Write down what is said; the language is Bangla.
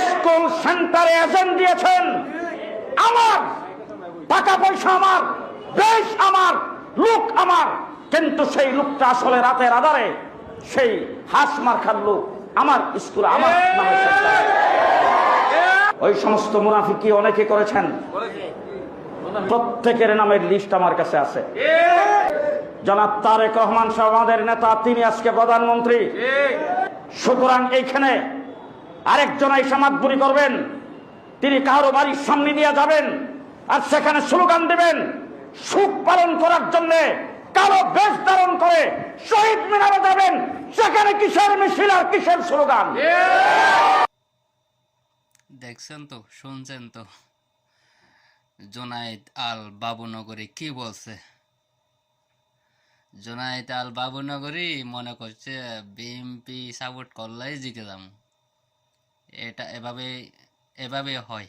স্কুল সেন্টারে এজেন্ট দিয়েছেন, আমার টাকা পয়সা আমার, দেশ আমার, লোক আমার, কিন্তু সেই লোকটা আসলে রাতের আধারে সেই হাঁস মার্কার লোক আমার স্কুলে আমার নামে সেন্টার। ওই সমস্ত মুনাফিকি অনেকে করেছেন, প্রত্যেকের নামের লিস্ট আমার কাছে আছে। জনাব তারেক রহমান সাহেব আমাদের নেতা, তিনি আজকে প্রধানমন্ত্রী। সুতরাং এইখানে আরেকজন এসে মাতবুরি করবেন, তিনি কারো বাড়ির সামনে দিয়ে যাবেন আর সেখানে স্লোগান দেবেন, সুখ পালন করার জন্য কালো বেশ ধারণ করে শহীদ মিনারে যাবেন, সেখানে কিসের মিছিল আর কিসের স্লোগান? দেখছেন তো, শুনছেন তো জুনায়েদ আল বাবুনগরী কি বলছে। জুনায়েদ আল বাবুনগরী মনে করছে বিএনপি সাপোর্ট করলেই জিতে যাম, এটা এভাবে হয়।